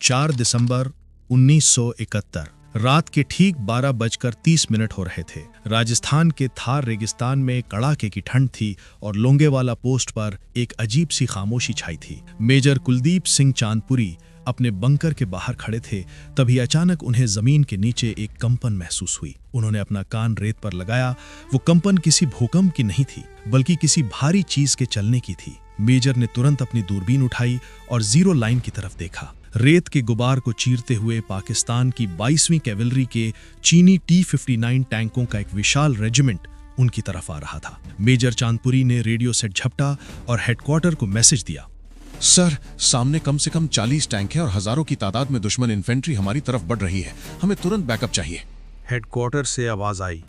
4 दिसंबर 1971 रात के ठीक 12:30 हो रहे थे। राजस्थान के थार रेगिस्तान में कड़ाके की ठंड थी और लोंगेवाला पोस्ट पर एक अजीब सी खामोशी छाई थी। मेजर कुलदीप सिंह चांदपुरी अपने बंकर के बाहर खड़े थे। तभी अचानक उन्हें जमीन के नीचे एक कंपन महसूस हुई। उन्होंने अपना कान रेत पर लगाया। वो कंपन किसी भूकंप की नहीं थी, बल्कि किसी भारी चीज के चलने की थी। मेजर ने तुरंत अपनी दूरबीन उठाई और जीरो लाइन की तरफ देखा। रेत के गुबार को चीरते हुए पाकिस्तान की 22वीं कैवलरी के चीनी T-59 टैंकों का एक विशाल रेजिमेंट उनकी तरफ आ रहा था। मेजर चांदपुरी ने रेडियो सेट झपटा और हेडक्वार्टर को मैसेज दिया। सर, सामने कम से कम 40 टैंक है और हजारों की तादाद में दुश्मन इन्फेंट्री हमारी तरफ बढ़ रही है। हमें तुरंत बैकअप चाहिए। हेडक्वार्टर से आवाज आई।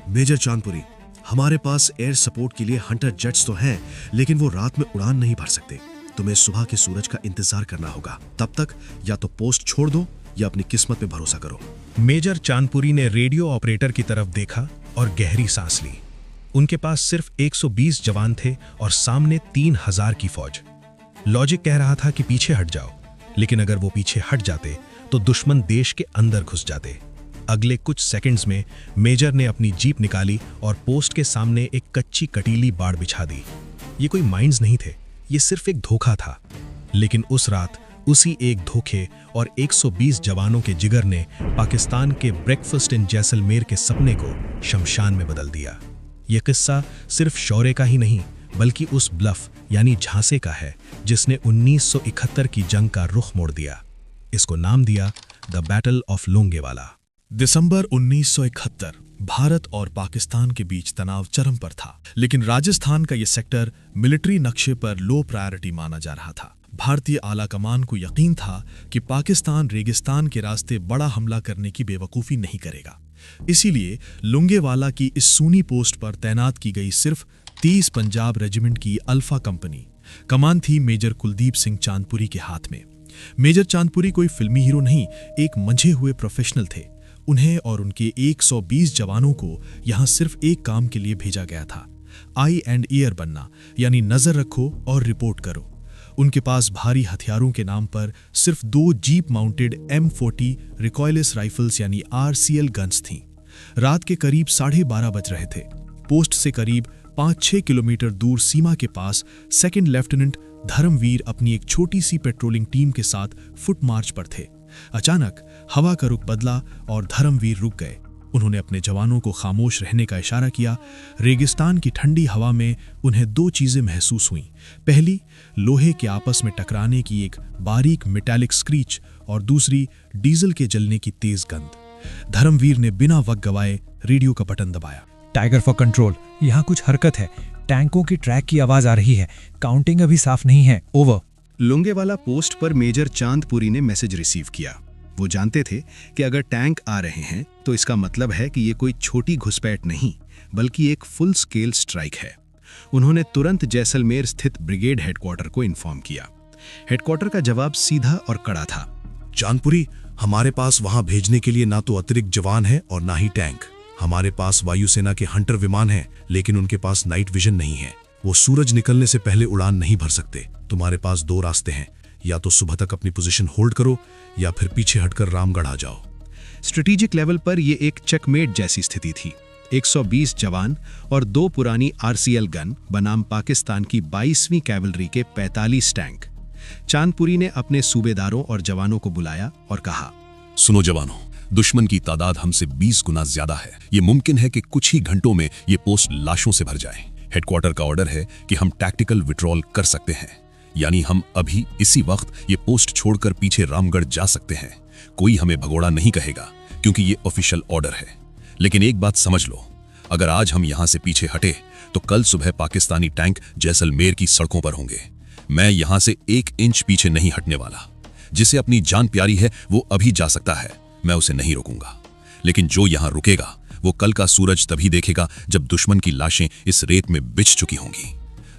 मेजर चांदपुरी, हमारे पास एयर सपोर्ट के लिए हंटर जेट्स तो हैं, लेकिन वो रात में उड़ान नहीं भर सकते। तुम्हें सुबह के सूरज का इंतजार करना होगा। तब तक या तो पोस्ट छोड़ दो या अपनी किस्मत पे भरोसा करो। मेजर चांदपुरी ने रेडियो ऑपरेटर की तरफ देखा और गहरी सांस ली। उनके पास सिर्फ 120 जवान थे और सामने 3000 की फौज। लॉजिक कह रहा था कि पीछे हट जाओ, लेकिन अगर वो पीछे हट जाते तो दुश्मन देश के अंदर घुस जाते। अगले कुछ सेकंड्स में मेजर ने अपनी जीप निकाली और पोस्ट के सामने एक कच्ची कटीली बाड़ बिछा दी। ये कोई माइंस नहीं थे, ये सिर्फ एक धोखा था। लेकिन उस रात उसी एक धोखे और 120 जवानों के जिगर ने पाकिस्तान के ब्रेकफास्ट इन जैसलमेर के सपने को शमशान में बदल दिया। ये किस्सा सिर्फ शौर्य का ही नहीं, बल्कि उस ब्लफ यानी झांसे का है जिसने 1971 की जंग का रुख मोड़ दिया। इसको नाम दिया द बैटल ऑफ लोंगेवाला। दिसंबर 1971 भारत और पाकिस्तान के बीच तनाव चरम पर था, लेकिन राजस्थान का यह सेक्टर मिलिट्री नक्शे पर लो प्रायोरिटी माना जा रहा था। भारतीय आला कमान को यकीन था कि पाकिस्तान रेगिस्तान के रास्ते बड़ा हमला करने की बेवकूफ़ी नहीं करेगा। इसीलिए लोंगेवाला की इस सूनी पोस्ट पर तैनात की गई सिर्फ 30 पंजाब रेजिमेंट की अल्फा कंपनी। कमान थी मेजर कुलदीप सिंह चांदपुरी के हाथ में। मेजर चांदपुरी कोई फिल्मी हीरो नहीं, एक मंझे हुए प्रोफेशनल थे। उन्हें और उनके 120 जवानों को यहां सिर्फ एक काम के लिए भेजा गया था, आई एंड ईयर बनना, यानी नजर रखो और रिपोर्ट करो। उनके पास भारी हथियारों के नाम पर सिर्फ 2 jeep mounted M40 recoilless rifles यानी RCL गन्स थीं। रात के करीब 12:30 बज रहे थे। पोस्ट से करीब 5-6 किलोमीटर दूर सीमा के पास सेकंड लेफ्टिनेंट धर्मवीर अपनी एक छोटी सी पेट्रोलिंग टीम के साथ फुट मार्च पर थे। अचानक हवा का रुख बदला और धर्मवीर रुक गए। उन्होंने अपने जवानों को खामोश रहने का इशारा किया। रेगिस्तान की ठंडी हवा में उन्हें 2 चीजें महसूस हुईं। पहली, लोहे के आपस में टकराने की एक बारीक मेटालिक स्क्रीच और दूसरी, डीजल के जलने की तेज गंध। धर्मवीर ने बिना वक्त गवाए रेडियो का बटन दबाया। टाइगर फॉर कंट्रोल, यहाँ कुछ हरकत है। टैंकों की ट्रैक की आवाज आ रही है। काउंटिंग अभी साफ नहीं है। ओवर। लोंगेवाला पोस्ट पर मेजर चांदपुरी ने मैसेज रिसीव किया। वो जानते थे कि अगर टैंक आ रहे हैं तो इसका मतलब है कि ये कोई छोटी घुसपैठ नहीं, बल्कि एक फुल स्केल स्ट्राइक है। उन्होंने तुरंत जैसलमेर स्थित ब्रिगेड हेडक्वार्टर को इन्फॉर्म किया। हेडक्वार्टर का जवाब सीधा और कड़ा था। चांदपुरी, हमारे पास वहां भेजने के लिए ना तो अतिरिक्त जवान है और ना ही टैंक। हमारे पास वायुसेना के हंटर विमान हैं, लेकिन उनके पास नाइट विजन नहीं है। वो सूरज निकलने से पहले उड़ान नहीं भर सकते। तुम्हारे पास 2 रास्ते हैं, या तो सुबह तक अपनी पोजीशन होल्ड करो या फिर पीछे हटकर रामगढ़ आ जाओ। स्ट्रेटेजिक लेवल पर यह एक चेकमेट जैसी स्थिति थी। 120 जवान और 2 पुरानी RCL गन बनाम पाकिस्तान की 22वीं कैवलरी के 45 टैंक। चांदपुरी ने अपने सूबेदारों और जवानों को बुलाया और कहा, सुनो जवानों, दुश्मन की तादाद हमसे 20 गुना ज्यादा है। ये मुमकिन है कि कुछ ही घंटों में ये पोस्ट लाशों से भर जाए। हेडक्वार्टर का ऑर्डर है कि हम टैक्टिकल विड्रॉल कर सकते हैं, यानी हम अभी इसी वक्त ये पोस्ट छोड़कर पीछे रामगढ़ जा सकते हैं। कोई हमें भगोड़ा नहीं कहेगा, क्योंकि ये ऑफिशियल ऑर्डर है। लेकिन एक बात समझ लो, अगर आज हम यहां से पीछे हटे तो कल सुबह पाकिस्तानी टैंक जैसलमेर की सड़कों पर होंगे। मैं यहां से 1 इंच पीछे नहीं हटने वाला। जिसे अपनी जान प्यारी है वो अभी जा सकता है, मैं उसे नहीं रोकूंगा। लेकिन जो यहां रुकेगा वो कल का सूरज तभी देखेगा जब दुश्मन की लाशें इस रेत में बिछ चुकी होंगी।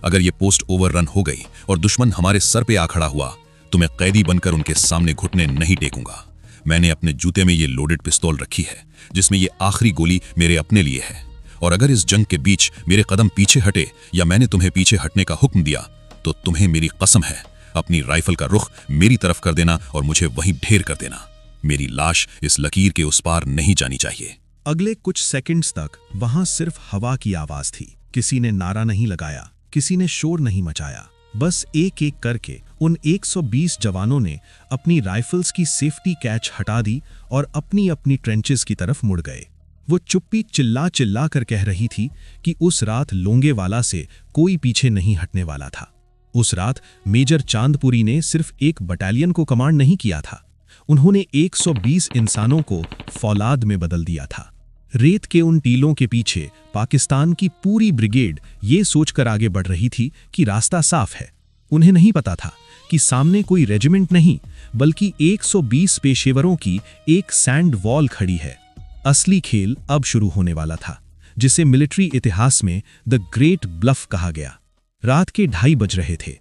अगर ये पोस्ट ओवररन हो गई और दुश्मन हमारे सर पे आ खड़ा हुआ तो मैं कैदी बनकर उनके सामने घुटने नहीं टेकूंगा। मैंने अपने जूते में ये लोडेड पिस्तौल रखी है, जिसमें ये आखिरी गोली मेरे अपने लिए है। और अगर इस जंग के बीच मेरे कदम पीछे हटे या मैंने तुम्हें पीछे हटने का हुक्म दिया तो तुम्हें मेरी कसम है अपनी राइफल का रुख मेरी तरफ कर देना और मुझे वहीं ढेर कर देना। मेरी लाश इस लकीर के उस पार नहीं जानी चाहिए। अगले कुछ सेकंड्स तक वहां सिर्फ हवा की आवाज थी। किसी ने नारा नहीं लगाया, किसी ने शोर नहीं मचाया। बस एक एक करके उन 120 जवानों ने अपनी राइफल्स की सेफ्टी कैच हटा दी और अपनी अपनी ट्रेंचेस की तरफ मुड़ गए। वो चुप्पी चिल्ला चिल्ला कर कह रही थी कि उस रात लोंगेवाला से कोई पीछे नहीं हटने वाला था। उस रात मेजर चांदपुरी ने सिर्फ एक बटालियन को कमांड नहीं किया था, उन्होंने 120 इंसानों को फौलाद में बदल दिया था। रेत के उन टीलों के पीछे पाकिस्तान की पूरी ब्रिगेड ये सोचकर आगे बढ़ रही थी कि रास्ता साफ है। उन्हें नहीं पता था कि सामने कोई रेजिमेंट नहीं बल्कि 120 पेशेवरों की एक सैंड वॉल खड़ी है। असली खेल अब शुरू होने वाला था, जिसे मिलिट्री इतिहास में द ग्रेट ब्लफ कहा गया। रात के 2:30 बज रहे थे।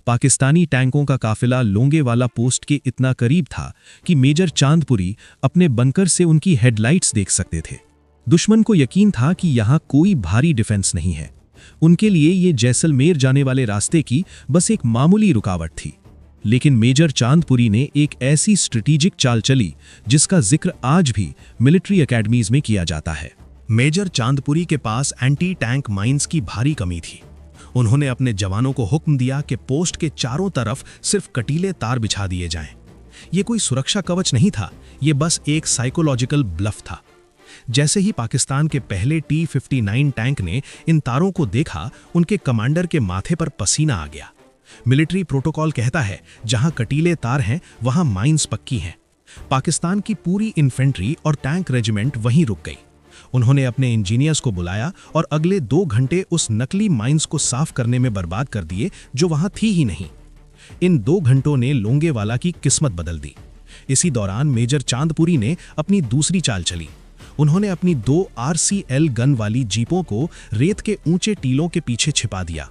पाकिस्तानी टैंकों का काफिला लोंगेवाला पोस्ट के इतना करीब था कि मेजर चांदपुरी अपने बंकर से उनकी हेडलाइट्स देख सकते थे। दुश्मन को यकीन था कि यहां कोई भारी डिफेंस नहीं है। उनके लिए ये जैसलमेर जाने वाले रास्ते की बस एक मामूली रुकावट थी। लेकिन मेजर चांदपुरी ने एक ऐसी स्ट्रेटेजिक चाल चली जिसका जिक्र आज भी मिलिट्री एकेडमीज में किया जाता है। मेजर चांदपुरी के पास एंटी टैंक माइंस की भारी कमी थी। उन्होंने अपने जवानों को हुक्म दिया कि पोस्ट के चारों तरफ सिर्फ कटीले तार बिछा दिए जाएं। ये कोई सुरक्षा कवच नहीं था, ये बस एक साइकोलॉजिकल ब्लफ था। जैसे ही पाकिस्तान के पहले T-59 टैंक ने इन तारों को देखा, उनके कमांडर के माथे पर पसीना आ गया। मिलिट्री प्रोटोकॉल कहता है जहां कटीले तार हैं वहां माइंस पक्की हैं। पाकिस्तान की पूरी इन्फेंट्री और टैंक रेजिमेंट वहीं रुक गई। उन्होंने अपने इंजीनियर्स को बुलाया और अगले 2 घंटे उस नकली माइंस को साफ करने में बर्बाद कर दिए जो वहां थी ही नहीं। इन 2 घंटों ने लोंगेवाला की किस्मत बदल दी। इसी दौरान मेजर चांदपुरी ने अपनी दूसरी चाल चली। उन्होंने अपनी 2 RCL गन वाली जीपों को रेत के ऊंचे टीलों के पीछे छिपा दिया।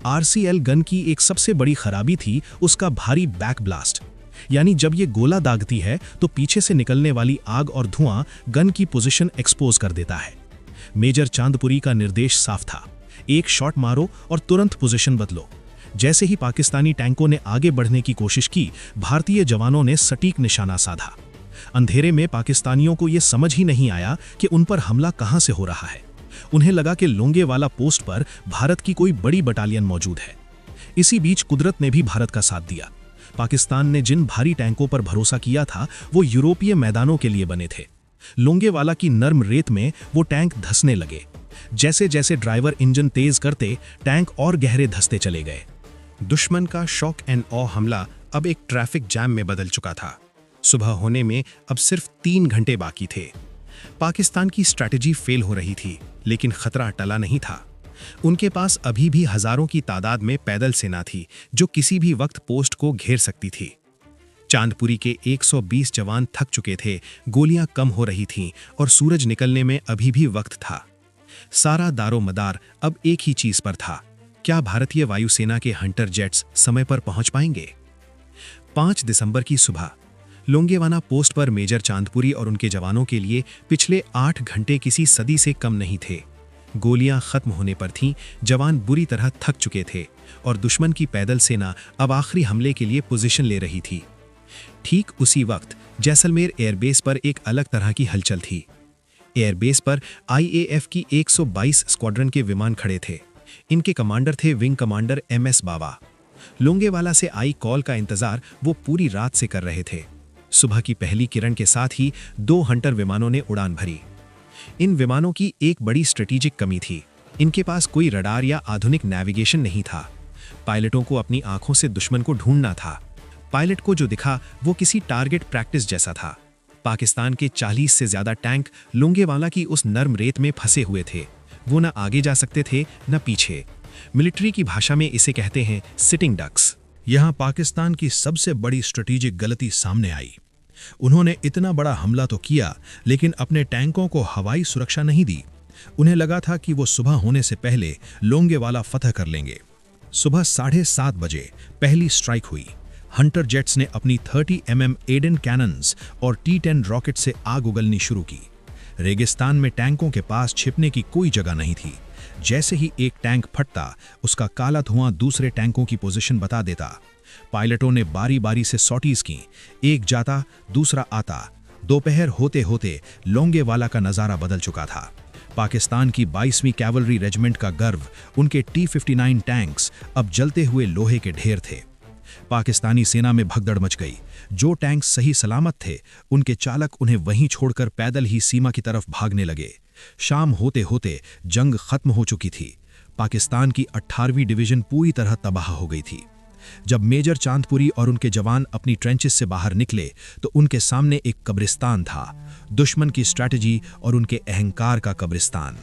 RCL गन की एक सबसे बड़ी खराबी थी उसका भारी बैक ब्लास्ट, यानी जब ये गोला दागती है तो पीछे से निकलने वाली आग और धुआं गन की पोजीशन एक्सपोज कर देता है। मेजर चांदपुरी का निर्देश साफ था, एक शॉट मारो और तुरंत पोजीशन बदलो। जैसे ही पाकिस्तानी टैंकों ने आगे बढ़ने की कोशिश की, भारतीय जवानों ने सटीक निशाना साधा। अंधेरे में पाकिस्तानियों को यह समझ ही नहीं आया कि उन पर हमला कहां से हो रहा है। उन्हें लगा कि लोंगेवाला पोस्ट पर भारत की कोई बड़ी बटालियन मौजूद है। इसी बीच कुदरत ने भी भारत का साथ दिया। पाकिस्तान ने जिन भारी टैंकों पर भरोसा किया था वो यूरोपीय मैदानों के लिए बने थे। लोंगेवाला की नर्म रेत में वो टैंक धंसने लगे। जैसे जैसे ड्राइवर इंजन तेज करते, टैंक और गहरे धंसते चले गए। दुश्मन का शॉक एंड ऑ हमला अब एक ट्रैफिक जैम में बदल चुका था। सुबह होने में अब सिर्फ 3 घंटे बाकी थे। पाकिस्तान की स्ट्रैटेजी फेल हो रही थी, लेकिन खतरा टला नहीं था। उनके पास अभी भी हजारों की तादाद में पैदल सेना थी जो किसी भी वक्त पोस्ट को घेर सकती थी। चांदपुरी के 120 जवान थक चुके थे, गोलियां कम हो रही थीं और सूरज निकलने में अभी भी वक्त था। सारा दारोमदार अब एक ही चीज पर था, क्या भारतीय वायुसेना के हंटर जेट्स समय पर पहुंच पाएंगे? 5 दिसंबर की सुबह लोंगेवाला पोस्ट पर मेजर चांदपुरी और उनके जवानों के लिए पिछले 8 घंटे किसी सदी से कम नहीं थे। गोलियां खत्म होने पर थीं, जवान बुरी तरह थक चुके थे और दुश्मन की पैदल सेना अब आखिरी हमले के लिए पोजीशन ले रही थी। ठीक उसी वक्त जैसलमेर एयरबेस पर एक अलग तरह की हलचल थी। एयरबेस पर IAF की 122 स्क्वाड्रन के विमान खड़े थे। इनके कमांडर थे विंग कमांडर MS बावा। लोंगेवाला से आई कॉल का इंतजार वो पूरी रात से कर रहे थे। सुबह की पहली किरण के साथ ही 2 हंटर विमानों ने उड़ान भरी। इन विमानों की एक बड़ी स्ट्रेटेजिक कमी थी, इनके पास कोई रडार या आधुनिक नेविगेशन नहीं था। पायलटों को अपनी आंखों से दुश्मन को ढूंढना था। पायलट को जो दिखा वो किसी टारगेट प्रैक्टिस जैसा था। पाकिस्तान के 40 से ज्यादा टैंक लोंगेवाला की उस नर्म रेत में फंसे हुए थे। वो न आगे जा सकते थे न पीछे। मिलिट्री की भाषा में इसे कहते हैं सिटिंग डक्स। यहां पाकिस्तान की सबसे बड़ी स्ट्रेटेजिक गलती सामने आई। उन्होंने इतना बड़ा हमला तो किया, लेकिन अपने टैंकों को हवाई सुरक्षा नहीं दी। उन्हें लगा था कि वो सुबह होने से पहले लोंगेवाला फतह कर लेंगे। सुबह 7:30 बजे पहली स्ट्राइक हुई। हंटर जेट्स ने अपनी 30 mm एडन कैनन्स और T-10 रॉकेट से आग उगलनी शुरू की। रेगिस्तान में टैंकों के पास छिपने की कोई जगह नहीं थी। जैसे ही एक टैंक फटता, उसका काला धुआं दूसरे टैंकों की पोजीशन बता देता। पायलटों ने बारी बारी से सॉटीज की, एक जाता दूसरा आता। दोपहर होते होते लोंगेवाला का नज़ारा बदल चुका था। पाकिस्तान की 22वीं कैवलरी रेजिमेंट का गर्व उनके T-59 टैंक्स अब जलते हुए लोहे के ढेर थे। पाकिस्तानी सेना में भगदड़ मच गई। जो टैंक सही सलामत थे, उनके चालक उन्हें वहीं छोड़कर पैदल ही सीमा की तरफ भागने लगे। शाम होते होते जंग खत्म हो चुकी थी। पाकिस्तान की 18वीं डिवीजन पूरी तरह तबाह हो गई थी। जब मेजर चांदपुरी और उनके जवान अपनी ट्रेंचेस से बाहर निकले तो उनके सामने एक कब्रिस्तान था, दुश्मन की स्ट्रैटेजी और उनके अहंकार का कब्रिस्तान।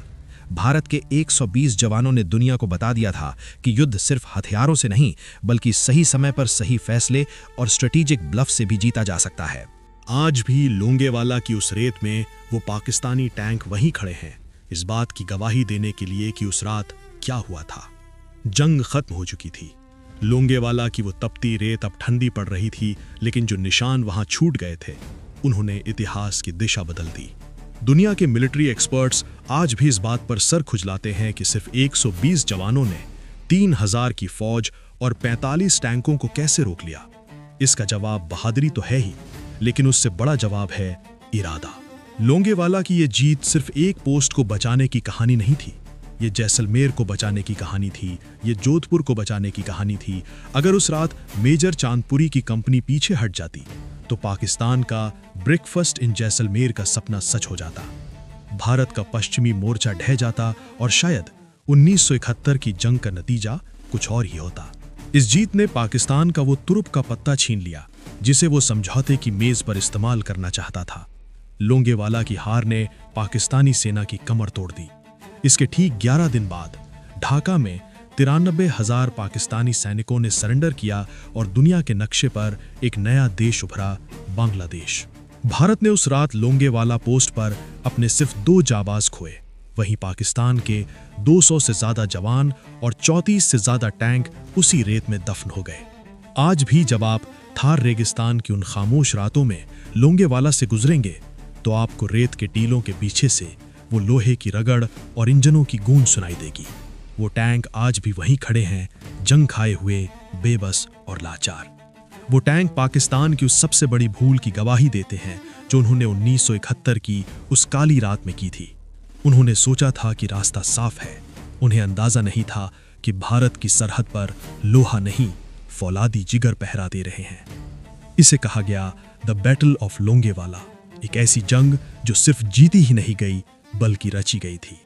भारत के 120 जवानों ने दुनिया को बता दिया था कि युद्ध सिर्फ हथियारों से नहीं, बल्कि सही समय पर सही फैसले और स्ट्रेटेजिक ब्लफ से भी जीता जा सकता है। आज भी लोंगेवाला की उस रेत में वो पाकिस्तानी टैंक वहीं खड़े हैं, इस बात की गवाही देने के लिए कि उस रात क्या हुआ था। जंग खत्म हो चुकी थी। लोंगेवाला की वो तपती रेत अब ठंडी पड़ रही थी, लेकिन जो निशान वहां छूट गए थे, उन्होंने इतिहास की दिशा बदल दी। दुनिया के मिलिट्री एक्सपर्ट्स आज भी इस बात पर सर खुजलाते हैं कि सिर्फ 120 जवानों ने 3000 की फौज और 45 टैंकों को कैसे रोक लिया। इसका जवाब बहादुरी तो है ही, लेकिन उससे बड़ा जवाब है इरादा। लोंगेवाला की ये जीत सिर्फ एक पोस्ट को बचाने की कहानी नहीं थी, ये जैसलमेर को बचाने की कहानी थी, ये जोधपुर को बचाने की कहानी थी। अगर उस रात मेजर चांदपुरी की कंपनी पीछे हट जाती तो पाकिस्तान का ब्रेकफास्ट इन जैसलमेर का सपना सच हो जाता। भारत का पश्चिमी मोर्चा ढह जाता और शायद 1971 की जंग का नतीजा कुछ और ही होता। इस जीत ने पाकिस्तान का वो तुरुप का पत्ता छीन लिया जिसे वो समझौते की मेज पर इस्तेमाल करना चाहता था। लोंगेवाला की हार ने पाकिस्तानी सेना की कमर तोड़ दी। इसके ठीक 11 दिन बाद ढाका में 93,000 पाकिस्तानी सैनिकों ने सरेंडर किया और दुनिया के नक्शे पर एक नया देश उभरा, बांग्लादेश। भारत ने उस रात लोंगेवाला पोस्ट पर अपने सिर्फ 2 जाबाज खोए। वहीं पाकिस्तान के 200 से ज्यादा जवान और 34 से ज्यादा टैंक उसी रेत में दफन हो गए। आज भी जब आप थार रेगिस्तान की उन खामोश रातों में लोंगेवाला से गुजरेंगे तो आपको रेत के टीलों के पीछे से वो लोहे की रगड़ और इंजनों की गूंज सुनाई देगी। वो टैंक आज भी वहीं खड़े हैं, जंग खाए हुए, बेबस और लाचार। वो टैंक पाकिस्तान की उस सबसे बड़ी भूल की गवाही देते हैं जो उन्होंने 1971 की उस काली रात में की थी। उन्होंने सोचा था कि रास्ता साफ है, उन्हें अंदाजा नहीं था कि भारत की सरहद पर लोहा नहीं, फौलादी जिगर पहरा दे रहे हैं। इसे कहा गया द बैटल ऑफ लोंगेवाला, एक ऐसी जंग जो सिर्फ जीती ही नहीं गई बल्कि रची गई थी।